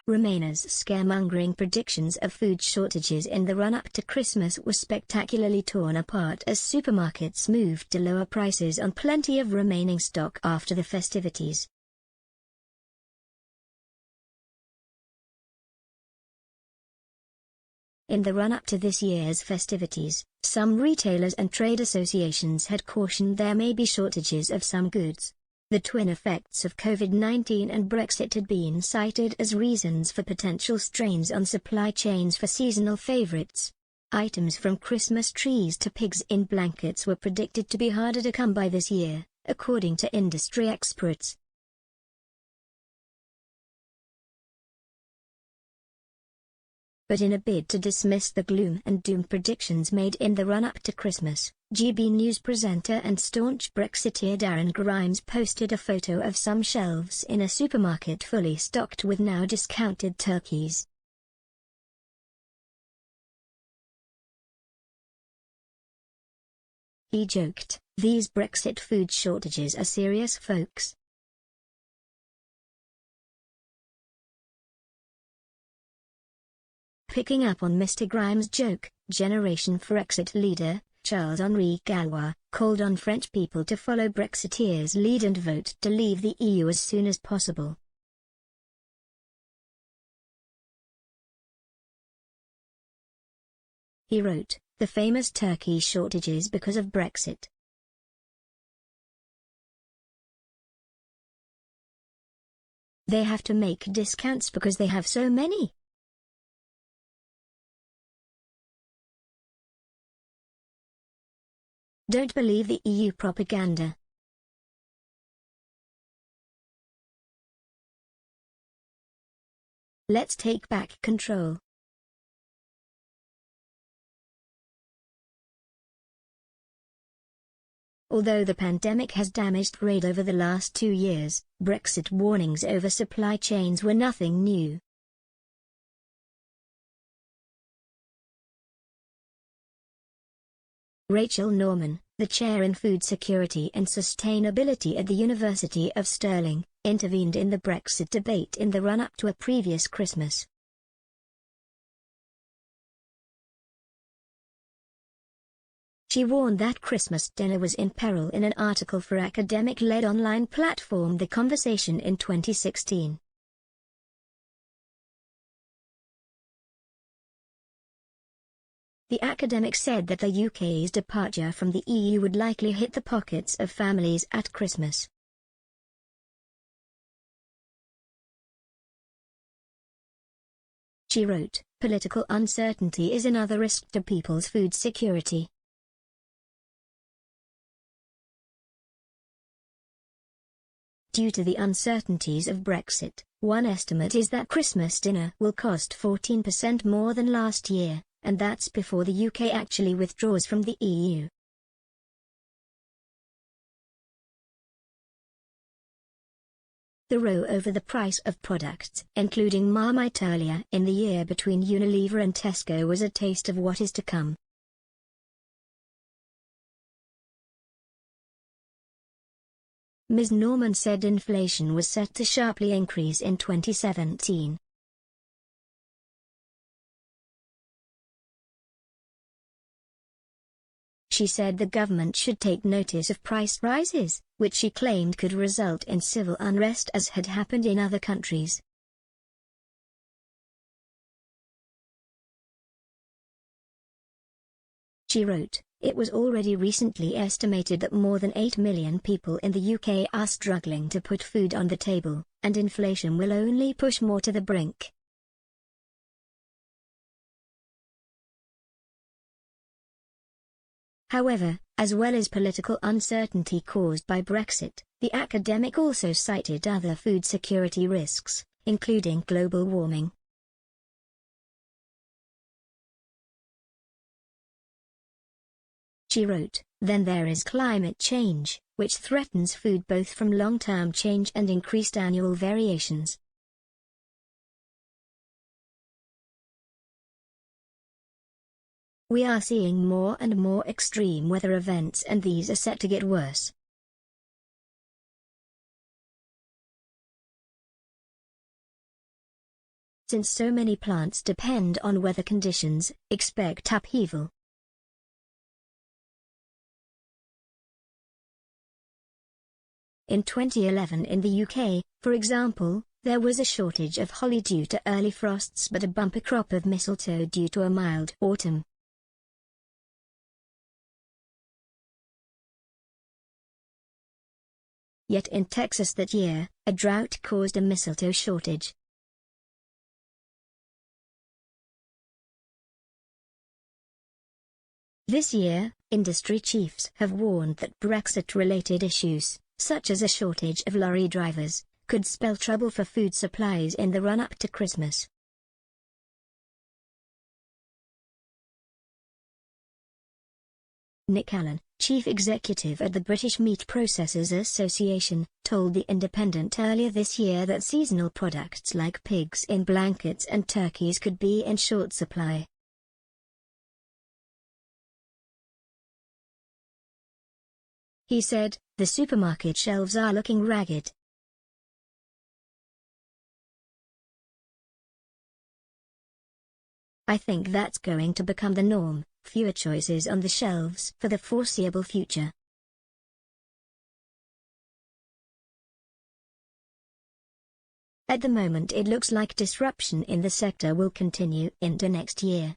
Remainers' scaremongering predictions of food shortages in the run-up to Christmas were spectacularly torn apart as supermarkets moved to lower prices on plenty of remaining stock after the festivities. In the run-up to this year's festivities, some retailers and trade associations had cautioned there may be shortages of some goods. The twin effects of COVID-19 and Brexit had been cited as reasons for potential strains on supply chains for seasonal favorites. Items from Christmas trees to pigs in blankets were predicted to be harder to come by this year, according to industry experts. But in a bid to dismiss the gloom and doom predictions made in the run-up to Christmas, GB News presenter and staunch Brexiteer Darren Grimes posted a photo of some shelves in a supermarket fully stocked with now discounted turkeys. He joked, "These Brexit food shortages are serious, folks." Picking up on Mr. Grimes' joke, Generation Frexit leader, Charles-Henri Gallois, called on French people to follow Brexiteers' lead and vote to leave the EU as soon as possible. He wrote, "The famous turkey shortages because of Brexit. They have to make discounts because they have so many. Don't believe the EU propaganda. Let's take back control." Although the pandemic has damaged trade over the last 2 years, Brexit warnings over supply chains were nothing new. Rachel Norman, the chair in Food Security and Sustainability at the University of Stirling, intervened in the Brexit debate in the run-up to a previous Christmas. She warned that Christmas dinner was in peril in an article for academic-led online platform The Conversation in 2016. The academic said that the UK's departure from the EU would likely hit the pockets of families at Christmas. She wrote, "Political uncertainty is another risk to people's food security. Due to the uncertainties of Brexit, one estimate is that Christmas dinner will cost 14% more than last year, and that's before the UK actually withdraws from the EU. The row over the price of products, including Marmite earlier in the year between Unilever and Tesco, was a taste of what is to come." Ms. Norman said inflation was set to sharply increase in 2017. She said the government should take notice of price rises, which she claimed could result in civil unrest as had happened in other countries. She wrote, "It was already recently estimated that more than 8 million people in the UK are struggling to put food on the table, and inflation will only push more to the brink." However, as well as political uncertainty caused by Brexit, the academic also cited other food security risks, including global warming. She wrote, "Then there is climate change, which threatens food both from long-term change and increased annual variations." "We are seeing more and more extreme weather events, and these are set to get worse. Since so many plants depend on weather conditions, expect upheaval. In 2011 in the UK, for example, there was a shortage of holly due to early frosts but a bumper crop of mistletoe due to a mild autumn. Yet in Texas that year, a drought caused a mistletoe shortage. This year, industry chiefs have warned that Brexit-related issues, such as a shortage of lorry drivers, could spell trouble for food supplies in the run-up to Christmas. Nick Allen, chief executive at the British Meat Processors Association, told The Independent earlier this year that seasonal products like pigs in blankets and turkeys could be in short supply. He said, "The supermarket shelves are looking ragged. I think that's going to become the norm, fewer choices on the shelves for the foreseeable future." At the moment it looks like disruption in the sector will continue into next year.